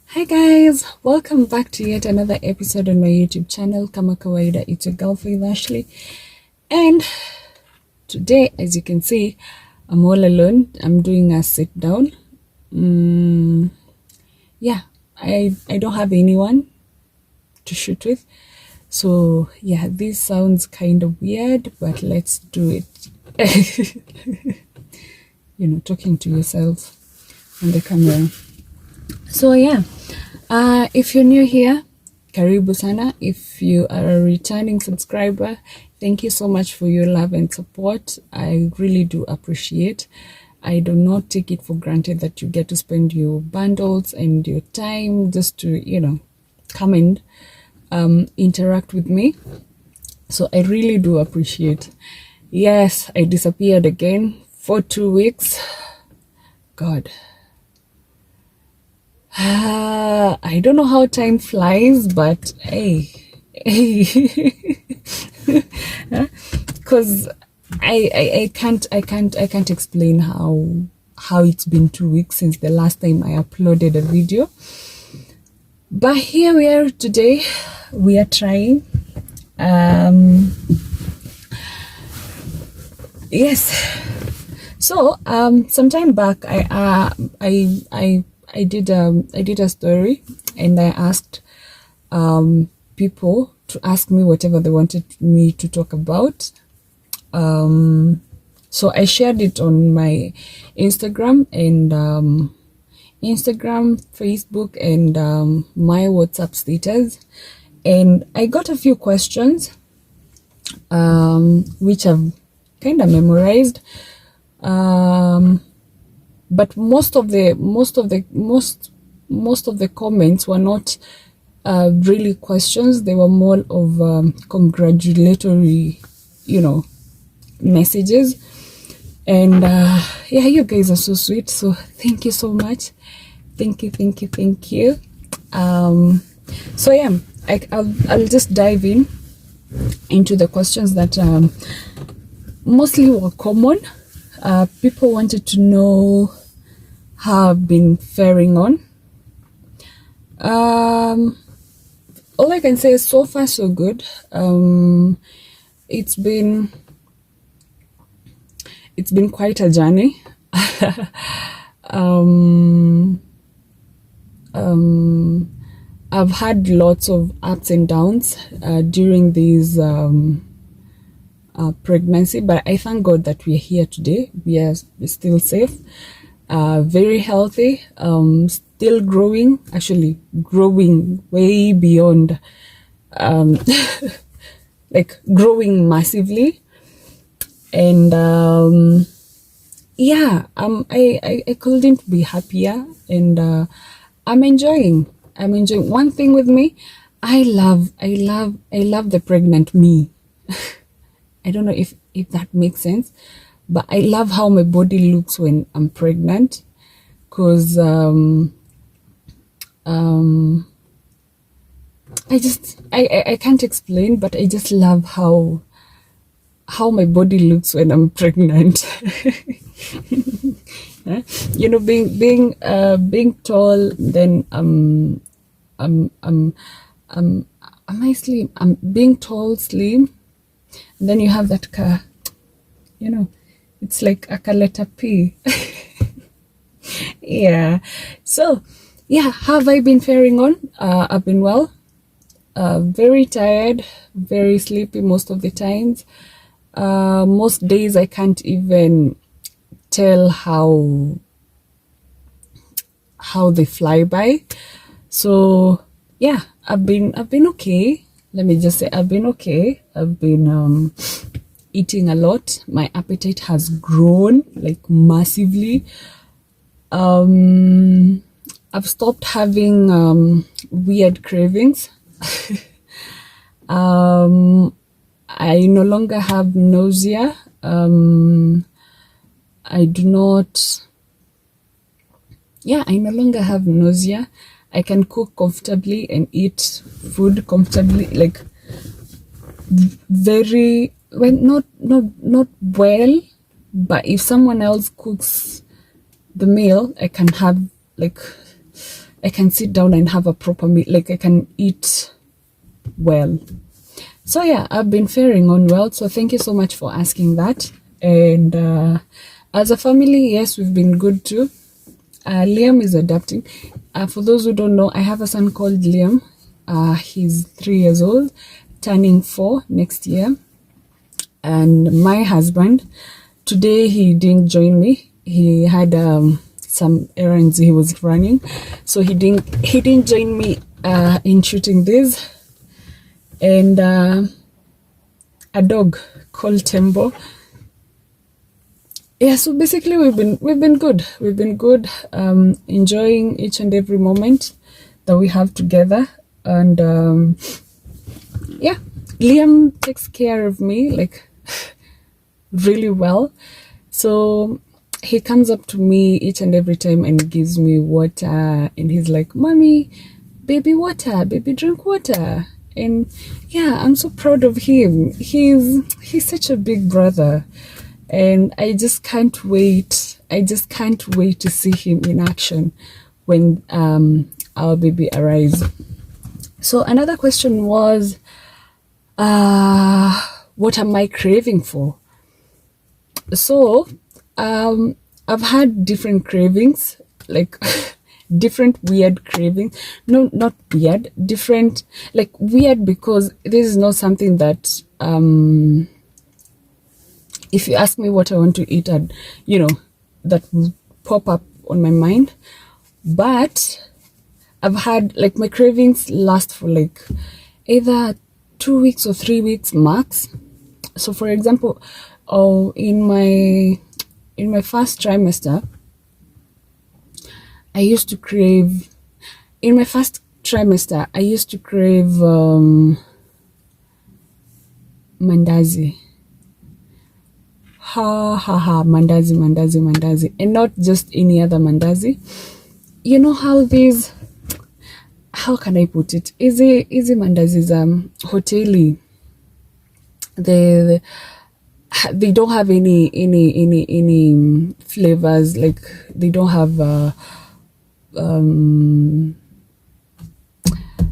Hi guys, welcome back to yet another episode on my YouTube channel. Kama kawaida, it's your girl Faith Ashley, and today, as you can see, I'm all alone. I'm doing a sit down. Yeah, I don't have anyone to shoot with, so yeah, this sounds kind of weird, but let's do it. Talking to yourself on the camera. So yeah, if you're new here, karibu sana. If you are a returning subscriber, thank you so much for your love and support. I really do appreciate. I do not take it for granted that you get to spend your bundles and your time just to, come and interact with me. So I really do appreciate. Yes, I disappeared again for 2 weeks. God. I don't know how time flies, but hey, because I can't explain how it's been 2 weeks since the last time I uploaded a video. But here we are today. We are trying. Yes. So some time back, I did a story, and I asked people to ask me whatever they wanted me to talk about. So I shared it on my Instagram and Facebook, and my WhatsApp status, and I got a few questions which I've kind of memorized. But most of the comments were not really questions. They were more of congratulatory, messages. And yeah, you guys are so sweet. So thank you so much. Thank you. So yeah, I'll just dive into the questions that mostly were common. People wanted to know how I've been faring on. All I can say is so far so good. It's been quite a journey. I've had lots of ups and downs during these pregnancy, but I thank God that we're here today. We are still safe, very healthy, still growing, actually growing way beyond, like growing massively. And yeah, I couldn't be happier, and I'm enjoying. One thing with me, I love the pregnant me. I don't know if that makes sense, but I love how my body looks when I'm pregnant, because I can't explain, but I just love how my body looks when I'm pregnant. Being tall, then am I slim? I'm being tall, slim. And then you have that car, it's like a letter P. Yeah. So yeah, how have I been faring on? I've been well. Very tired, very sleepy most of the times. Most days I can't even tell how they fly by. So yeah, I've been okay. Let me just say I've been okay. I've been eating a lot. My appetite has grown like massively. I've stopped having weird cravings. I no longer have nausea. I no longer have nausea. I can cook comfortably and eat food comfortably, like very well, not well, but if someone else cooks the meal, I can have like I can sit down and have a proper meal, like I can eat well. So yeah, I've been faring on well, so thank you so much for asking that. And as a family, yes, we've been good too. Liam is adapting. For those who don't know, I have a son called Liam. He's 3 years old, turning 4 next year. And my husband, today he didn't join me. He had some errands he was running, so he didn't join me in shooting this. And a dog called Tembo. Yeah, so basically we've been good. We've been good, enjoying each and every moment that we have together. And yeah, Liam takes care of me like really well. So he comes up to me each and every time and gives me water, and he's like, "Mommy, baby water, baby drink water." And yeah, I'm so proud of him. He's such a big brother, and I just can't wait. I just can't wait to see him in action when our baby arrives. So another question was, what am I craving for? So I've had different cravings, like different weird cravings. No, not weird, different, like weird, because this is not something that if you ask me what I want to eat, and that will pop up on my mind. But I've had, like, my cravings last for like either 2 weeks or 3 weeks max. So for example, in my first trimester, I used to crave mandazi. Mandazi, and not just any other mandazi. You know how these, how can I put it? Easy mandazis, hoteli. They don't have any flavors, like they don't have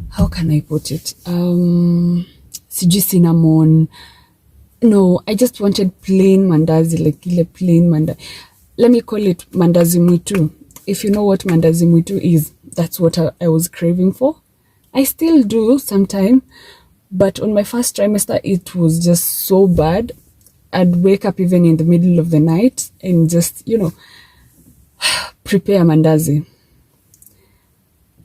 how can I put it? Sijui cinnamon. No, I just wanted plain mandazi, like ile plain mandazi. Let me call it mandazi mwitu. If you know what mandazi mwitu is, that's what I was craving for. I still do sometimes, but on my first trimester, it was just so bad. I'd wake up even in the middle of the night and just, prepare mandazi.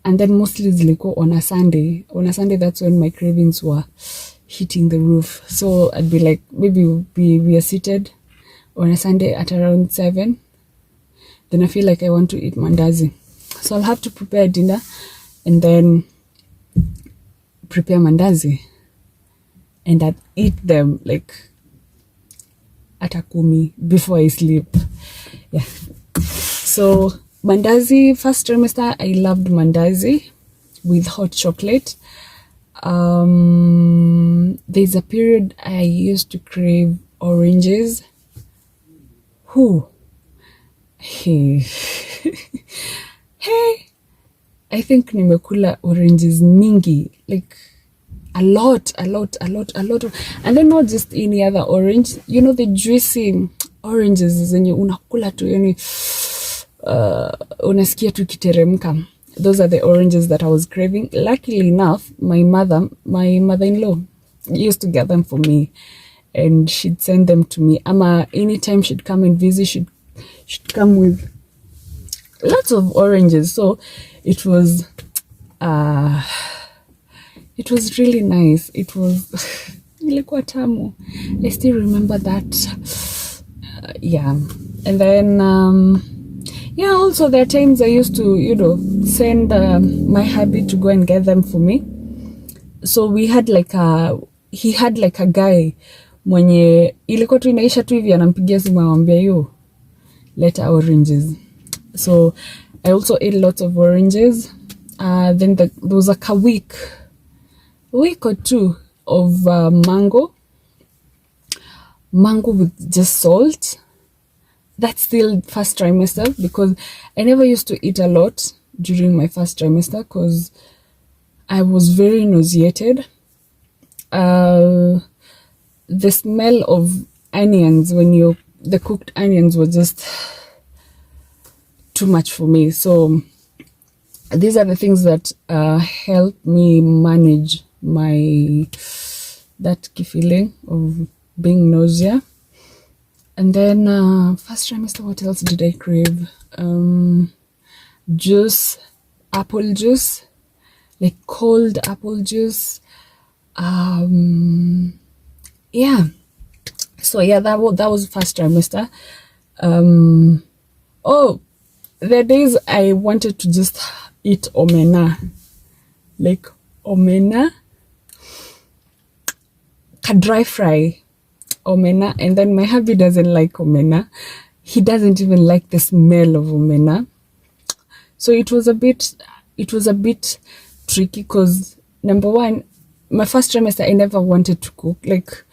And then mostly zilikuwa on a Sunday. On a Sunday, that's when my cravings were hitting the roof. So I'd be like, maybe we are seated on a Sunday at around 7. Then I feel like I want to eat mandazi. So I'll have to prepare dinner and then prepare mandazi. And I'd eat them like at akumi before I sleep. Yeah. So mandazi, first trimester, I loved mandazi with hot chocolate. There's a period I used to crave oranges. Hey. I think nimekula oranges mingi, like a lot. And then not just any other orange, the juicy oranges zenye unakula tu, unasikia tu kiteremka. Those are the oranges that I was craving. Luckily enough, my mother-in-law used to get them for me, and she'd send them to me. Anytime she'd come and visit, she'd come with lots of oranges. So it was really nice. It was ilikuwa tamu. I still remember that. Yeah. And then also there are times I used to, send my hubby to go and get them for me. So he had like a guy mwenye ilikuwa tu inaisha tu hivi, anampigia simu anamwambia leta oranges. So I also ate lots of oranges. Then there was like a week or two of mango with just salt. That's still first trimester, because I never used to eat a lot during my first trimester because I was very nauseated. The smell of onions the cooked onions was just too much for me. So these are the things that help me manage that feeling of being nausea. And then first trimester, what else did I crave? Juice, apple juice, like cold apple juice. Yeah. So yeah, that was first trimester. Oh, the days I wanted to just eat omena, like omena, a dry fry omena, and then my hubby doesn't like omena. He doesn't even like the smell of omena. So it was a bit tricky because number one, my first trimester, I never wanted to cook. Like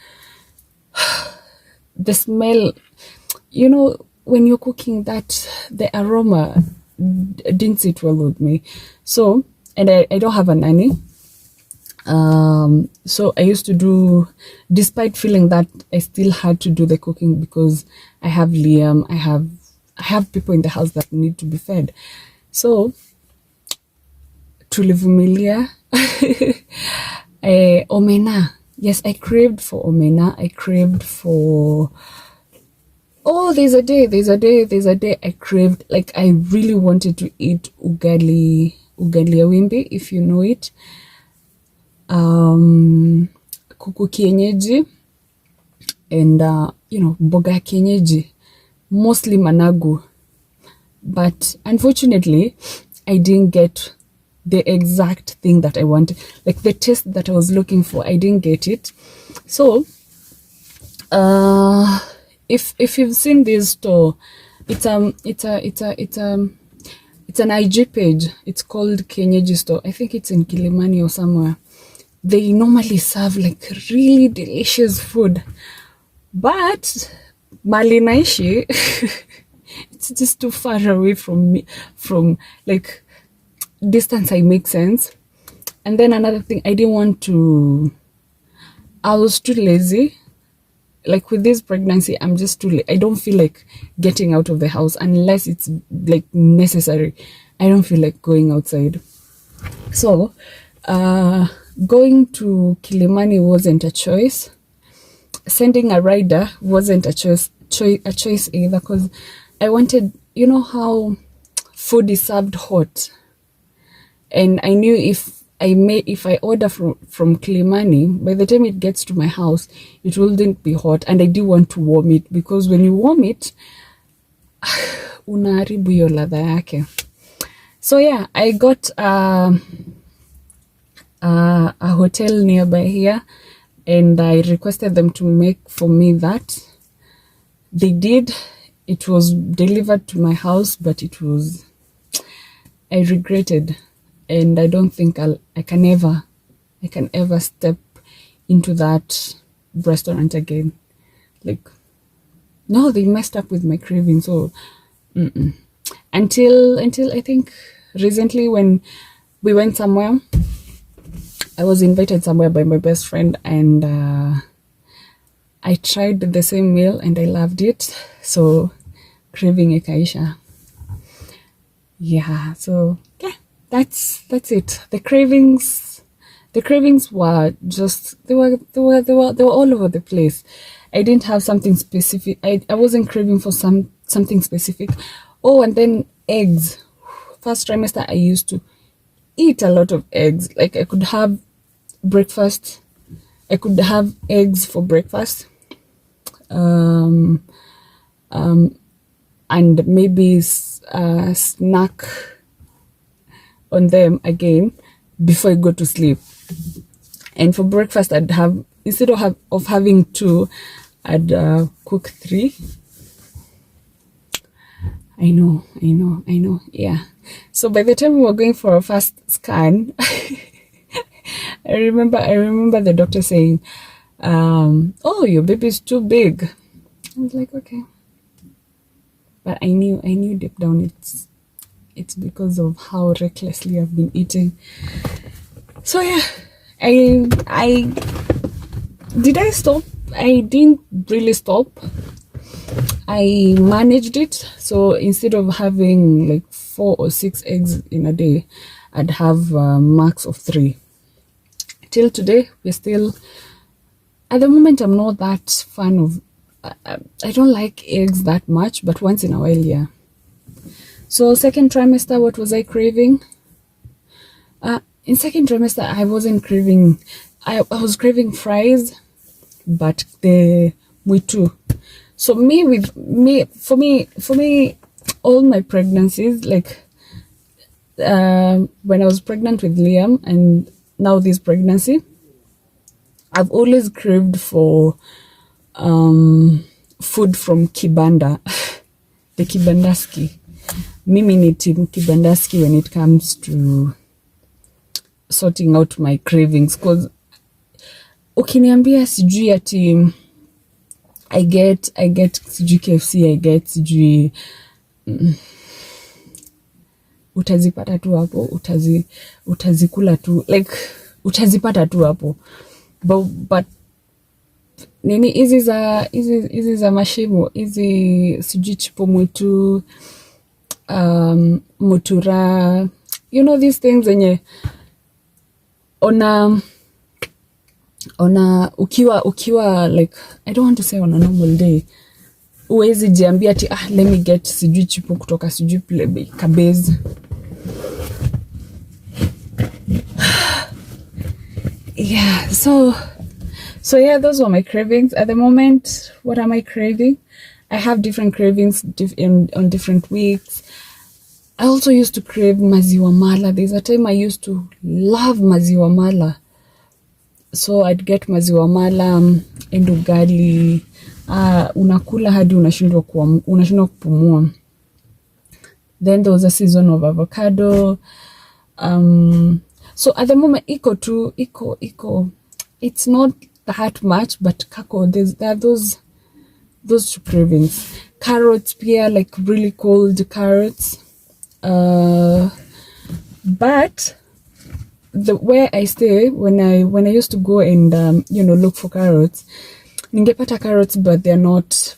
the smell, you know, when you're cooking, that the aroma didn't sit well with me. So, and I don't have a nanny. So I used to do, despite feeling that I still had to do the cooking because I have Liam, I have people in the house that need to be fed. So tulivumilia. Omena. Yes, I craved for omena. I craved for, oh, there's a day I craved, like I really wanted to eat ugali ya wimbi, if you know it. Kuku kienyeji and you know, mboga ya kienyeji, mostly managu. But unfortunately, I didn't get the exact thing that I wanted, like the taste that I was looking for. I didn't get it. So if you've seen this store, it's an IG page. It's called Kienyeji Store. I think it's in Kilimani or somewhere. They normally serve like really delicious food, but Mali naishi, it's just too far away from me, from like distance. I make sense. And then another thing, I was too lazy. Like with this pregnancy, I'm just too I don't feel like getting out of the house unless it's like necessary. I don't feel like going outside. So going to Kilimani wasn't a choice. Sending a rider wasn't a choice either, because I wanted, you know how food is served hot, and I knew if I order from Kilimani, by the time it gets to my house, it wouldn't be hot, and I didn't want to warm it, because when you warm it, unaharibu hiyo ladha yake. So yeah, I got a hotel nearby here, and I requested them to make for me that. They did. It was delivered to my house, but I regretted, and I don't think I can ever step into that restaurant again. Like, no, they messed up with my craving. So until I think recently, when we went somewhere, I was invited somewhere by my best friend, and I tried the same meal and I loved it. So craving ikaisha. Yeah, so yeah, that's it. The cravings were just, they were all over the place. I didn't have something specific. I wasn't craving for something specific. Oh, and then eggs. First trimester, I used to eat a lot of eggs. Like, I could have breakfast. I could have eggs for breakfast. And maybe snack on them again before I go to sleep. And for breakfast, I'd have, instead of having 2, I'd cook 3. I know. Yeah. So by the time we were going for our first scan, I remember the doctor saying, "Oh, your baby's too big." I was like, okay. But I knew deep down it's because of how recklessly I've been eating. So yeah, I did I stop? I didn't really stop. I managed it. So instead of having like 4 or 6 eggs in a day, I'd have a max of 3. Till today, we're still, at the moment, I'm not that fan of, I don't like eggs that much, but once in a while, yeah. So second trimester, what was I craving? In second trimester, I wasn't craving, I was craving fries, but the muitu. So for me, all my pregnancies, like when I was pregnant with Liam and now this pregnancy, I've always craved for food from Kibanda, the Kibandaski. Mimi ni team Kibandaski when it comes to sorting out my cravings, because ukiniambia sijui ati I get sijui KFC, I get sijui utazipata tu hapo, utazikula tu, like utazipata tu hapo, but nini hizi za mashimo, hizi sijui chipo mwitu, mutura, you know, these things zenye ona ukiwa like, I don't want to say on a normal day, uwezi jiambia ati let me get sijui chipo kutoka sijui Kabez. Yeah, so yeah, those were my cravings. At the moment, what am I craving? I have different cravings on different weeks. I also used to crave maziwa mala. There's a time I used to love maziwa mala. So I'd get maziwa mala and ugali. Unakula hadi unashindwa kupumua. Then there was a season of avocado. So at the moment, iko. It's not that much, but kako, there are those two cravings. Carrots, pia, like really cold carrots. But where I stay, when I used to go and look for carrots, ningepata carrots, but they're not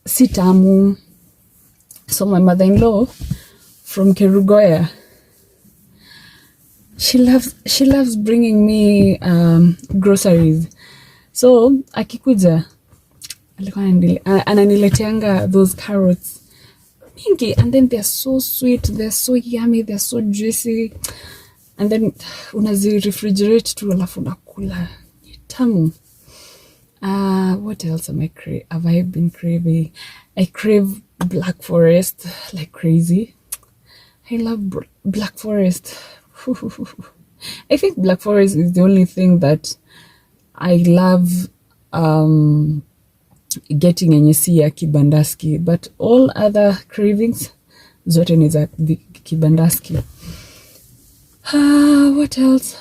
sitamu. So my mother-in-law from Kerugoya, she loves bringing me groceries. So akikuja ananileteanga those carrots mingi, and then they're so sweet, they're so yummy, they're so juicy, and then unazi refrigerate tu alafu nakula tamu. What else have I been craving? I crave Black Forest like crazy. I love Black Forest. I think Black Forest is the only thing that I love getting yenye si ya Kibandaski, but all other cravings zote ni za Kibandaski. What else?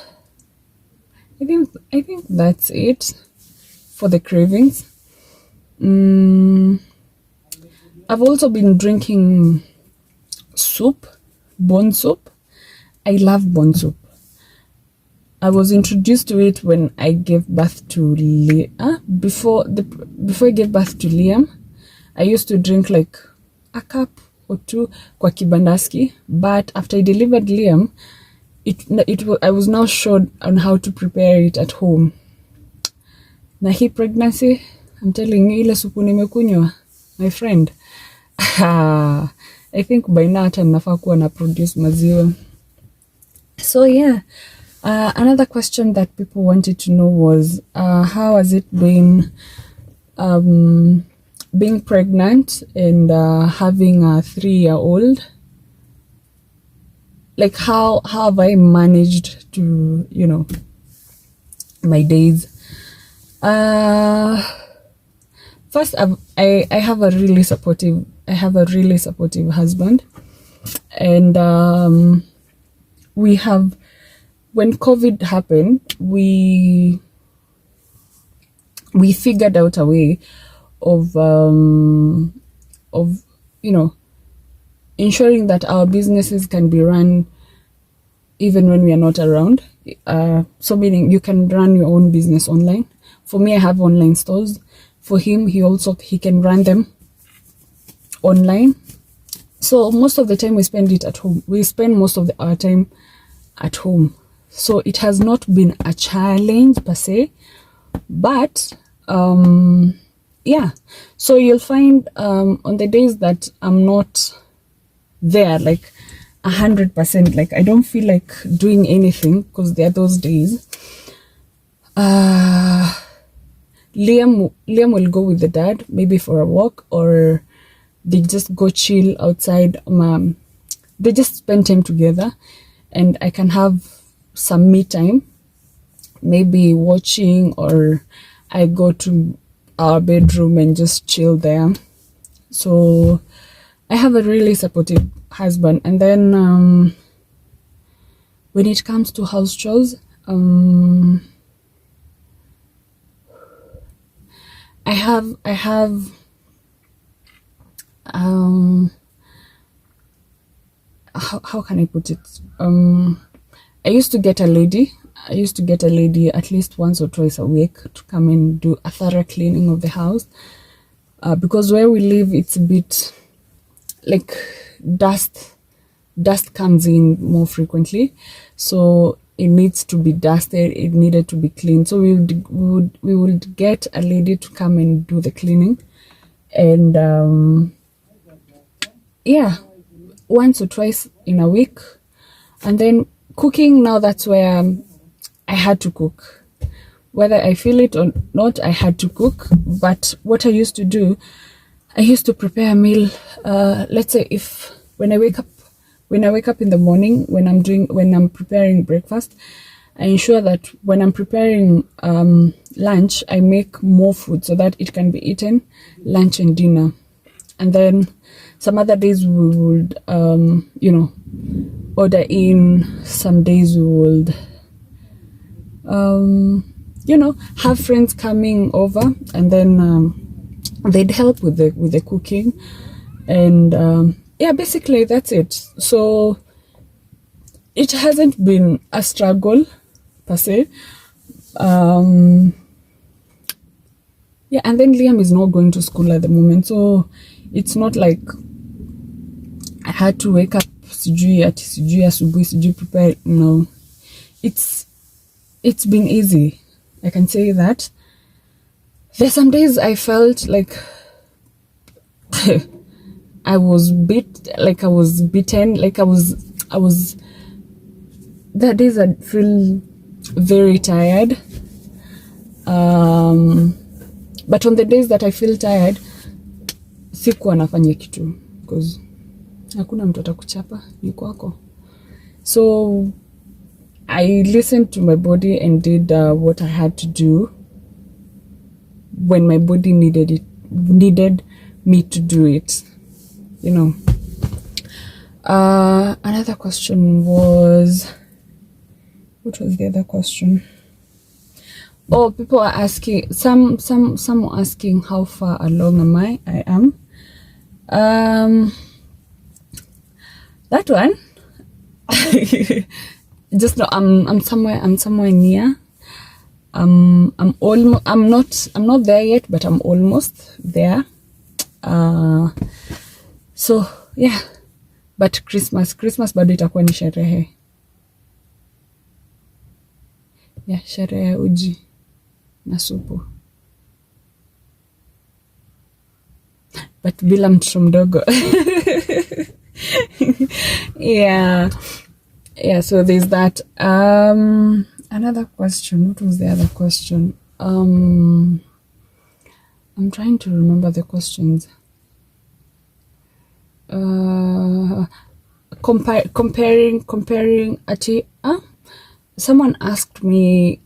I think that's it for the cravings. I've also been drinking soup, bone soup. I love bone soup. I was introduced to it when I gave birth to before I gave birth to Liam. I used to drink like a cup or 2 kwa Kibandaski, but after I delivered Liam, I was now showed on how to prepare it at home. Na hii pregnancy, I'm telling you, ile supu nimekunywa, my friend. I think by now hata nafaa kuwa na produce maziwa. So yeah, another question that people wanted to know was how has it been being pregnant and having a 3-year-old? Like how have I managed to, my days? First, I have a really supportive husband, and we have, when COVID happened, we figured out a way of ensuring that our businesses can be run even when we are not around. So meaning you can run your own business online. For me, I have online stores. For him, he can run them online. So most of the time we spend it at home. We spend most of our time at home. So it has not been a challenge per se, but yeah. So you'll find on the days that I'm not there, like 100%, like I don't feel like doing anything, because there are those days. Liam will go with the dad, maybe for a walk, or they just go chill outside. They just spend time together, and I can have some me time, maybe watching, or I go to our bedroom and just chill there. So I have a really supportive husband. And then when it comes to house chores, I have how can I put it? I used to get a lady at least once or twice a week to come and do a thorough cleaning of the house, because where we live, it's a bit like dust comes in more frequently, so it needs to be dusted, it needed to be cleaned. So we would get a lady to come and do the cleaning. And yeah, once or twice in a week. And then cooking, now that's where I had to cook. Whether I feel it or not, I had to cook. But what I used to do, I used to prepare a meal. Let's say when I wake up in the morning, when I'm preparing breakfast, I ensure that when I'm preparing lunch, I make more food so that it can be eaten lunch and dinner. And then some other days we would order in. Some days we would have friends coming over, and then they'd help with the cooking. And yeah, basically that's it. So it hasn't been a struggle per se. Yeah, and then Liam is not going to school at the moment, so it's not like I had to wake up sijui asubuhi sijui prepare. No, it's been easy, I can say that. There's some days I felt like I was beaten, like I was that days I feel very tired. But on the days that I feel tired, sikuwa nafanya kitu, because hakuna mtu atakuchapa, ni kwako. So I listened to my body and did what I had to do when my body needed me to do it, Another question was, what was the other question? Oh, people are asking, some were asking how far along am I am. That one, just know I'm somewhere near. I'm not there yet, but I'm almost there. So yeah, but Christmas bado itakuwa ni sherehe. Yeah, sherehe uji na supu, but bila mtoto mdogo. yeah, so there's that. Another question, what was the other question? I'm trying to remember the questions. Comparing ati, someone asked me,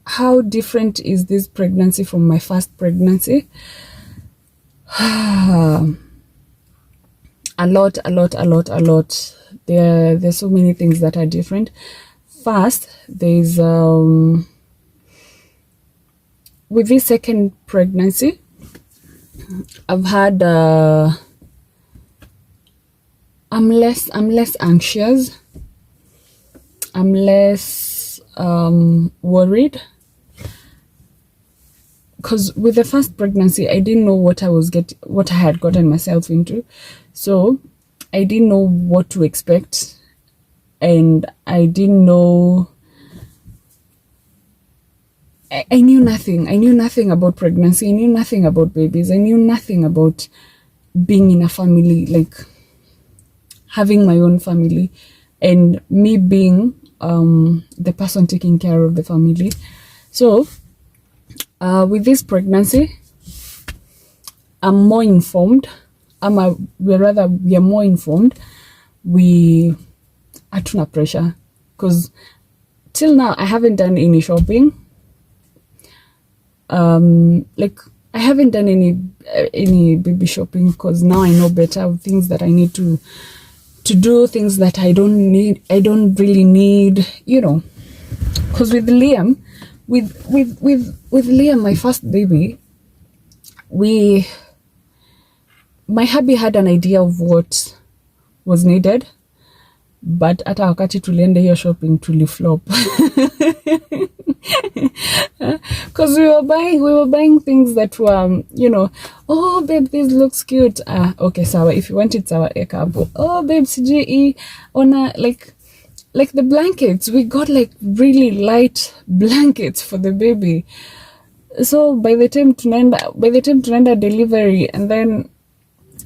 how different is this pregnancy from my first pregnancy? A lot. There's so many things that are different. First, there's with this second pregnancy, I've had I'm less anxious. I'm less worried, because with the first pregnancy I didn't know what I had gotten myself into. So I didn't know what to expect, and I didn't know, I knew nothing. I knew nothing about pregnancy. I knew nothing about babies. I knew nothing about being in a family, like having my own family, and me being the person taking care of the family. So with this pregnancy, I'm more informed. We are more informed. We hatuna pressure, because till now I haven't done any shopping. Like I haven't done any baby shopping, because now I know better things that I need to do, things that I don't really need, you know. Because with Liam, with Liam, my first baby, my hubby had an idea of what was needed, but hata wakati tulienda hiyo shopping tuliflop. Because we were buying things that were, you know, oh babe, this looks cute. Okay, sawa, if you want it, sawa, ekapo. Oh babe, CGE ona, like the blankets, we got like really light blankets for the baby. So by the time tunaenda delivery, and then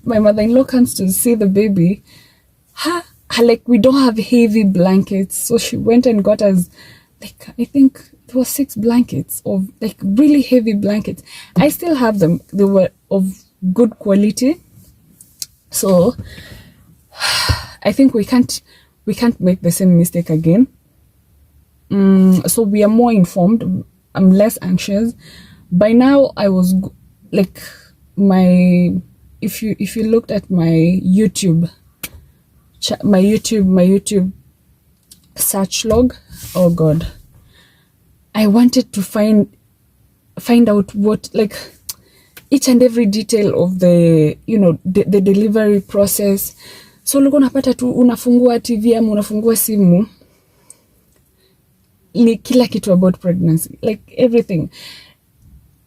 my mother-in-law comes to see the baby, like we don't have heavy blankets, so she went and got us, like, I think it was 6 blankets of like really heavy blankets. I still have them. They were of good quality. So I think we can't make the same mistake again. So we are more informed. I'm less anxious. By now I was like, if you looked at my YouTube search log, oh god, I wanted to find out what, like, each and every detail of the, you know, the delivery process. So ulikuwa unapata tu unafungua TV ama unafungua simu, ni kila kitu about pregnancy, like everything,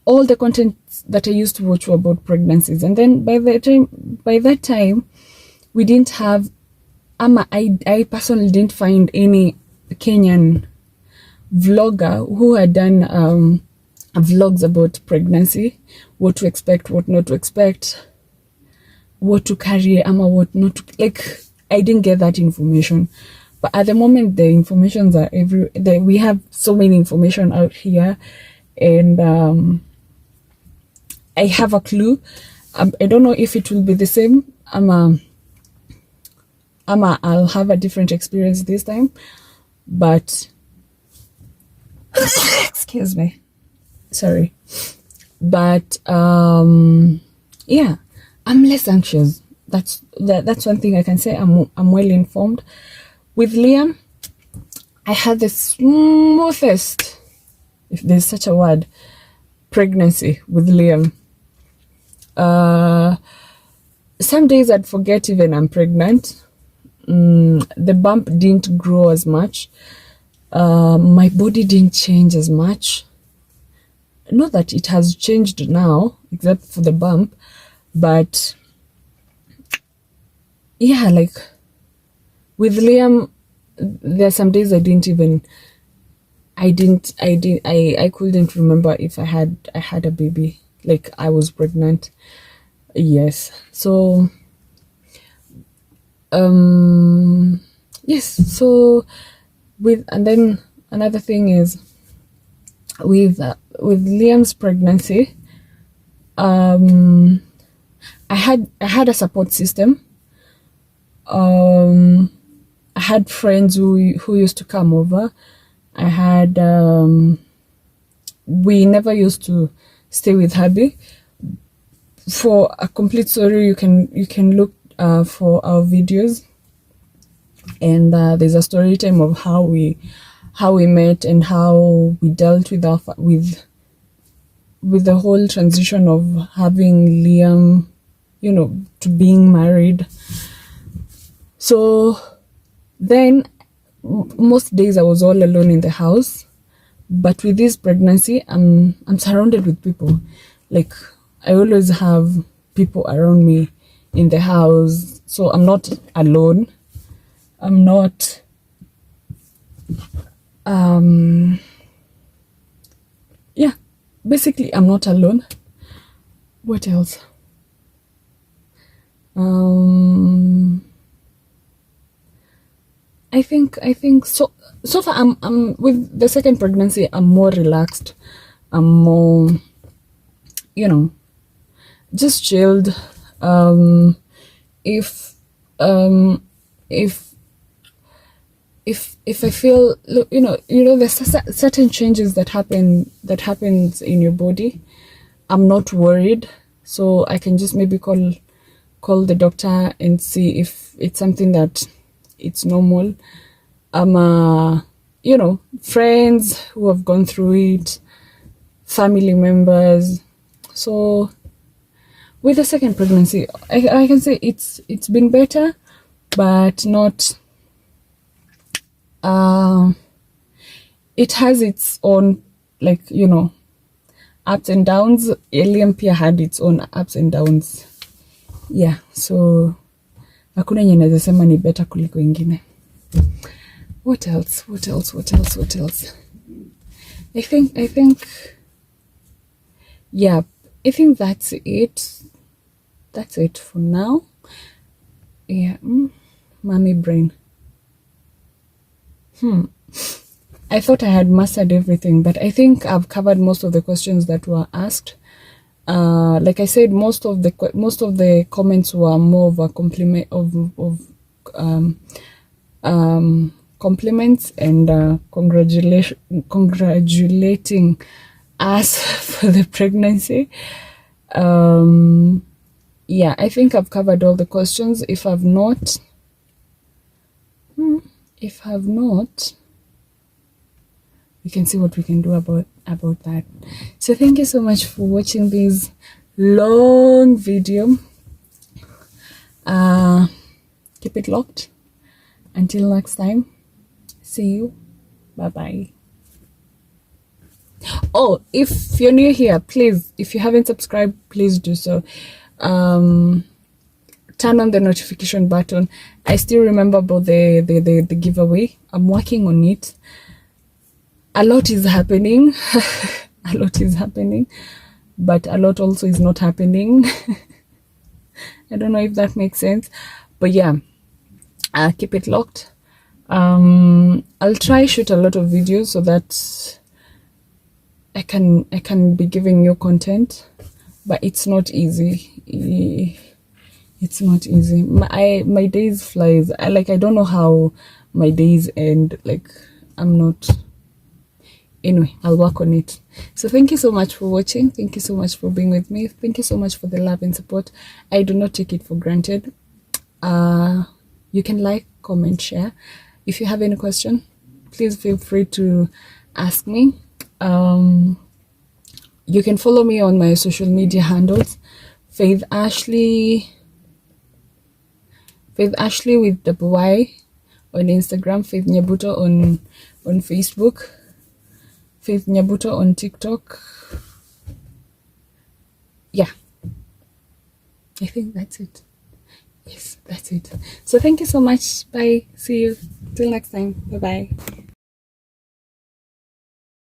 all the content that I used to watch were about pregnancies. And then by that time we didn't have, I personally didn't find any Kenyan vlogger who had done vlogs about pregnancy, what to expect, what not to expect, what to carry, what not to, like, I didn't get that information. But at the moment, the informations are we have so many information out here, and I have a clue. I don't know if it will be the same. I'll have a different experience this time, but excuse me, sorry, but yeah, I'm less anxious. That's one thing I can say. I'm well informed. With Liam, I had the smoothest, if there's such a word, pregnancy with Liam. Some days I'd forget even I'm pregnant. The bump didn't grow as much. My body didn't change as much. Not that it has changed now, except for the bump, but yeah, like with Liam, there are some days I couldn't remember if I had a baby, like I was pregnant. Yes. So yes, so and then another thing is with Liam's pregnancy, I had a support system. I had friends who used to come over. I had we never used to stay with hubby. For a complete story, you can look for our videos, and there's a story time of how we met and how we dealt with the whole transition of having Liam, you know, to being married. So then most days I was all alone in the house. But with this pregnancy, I'm surrounded with people. Like, I always have people around me in the house, so I'm not alone. I'm not yeah, basically I'm not alone. What else? I think so far I'm with the second pregnancy, I'm more relaxed. I'm more, you know, just chilled. If um if if I feel, there's certain changes that happens in your body, I'm not worried. So I can just maybe call the doctor and see if it's something that it's normal. Friends who have gone through it, family members. So with the second pregnancy, I can say it's been better, but not. It has its own, ups and downs. Eliam had its own ups and downs. Yeah, so hakuna yenye naweza sema ni better kuliko ingine. What else? I think yeah, I think that's it. That's it for now. Yeah, mommy brain. I thought I had mastered everything, but I think I've covered most of the questions that were asked. Like I said, most of the comments were more of a compliment of compliments and congratulating us for the pregnancy. Yeah, I think I've covered all the questions. If I've not, we can see what we can do about that. So thank you so much for watching this long video. Keep it locked. Until next time, see you. Bye bye. Oh, if you're new here, please, if you haven't subscribed, please do so. Turn on the notification button. I still remember about the giveaway. I'm working on it. A lot is happening. A lot is happening, but a lot also is not happening. I don't know if that makes sense, but yeah, keep it locked. I'll try shoot a lot of videos so that I can be giving you content, but it's not easy. It's not easy. My days flies. I don't know how my days end. I'm not. Anyway, I'll work on it. So thank you so much for watching. Thank you so much for being with me. Thank you so much for the love and support. I do not take it for granted. You can like, comment, share. If you have any question, please feel free to ask me. You can follow me on my social media handles. Faith Ashley with double Y on Instagram, Faith Nyabuto on Facebook, Faith Nyabuto on TikTok. Yeah, I think that's it. Yes, that's it. So thank you so much. Bye. See you till next time. Bye bye.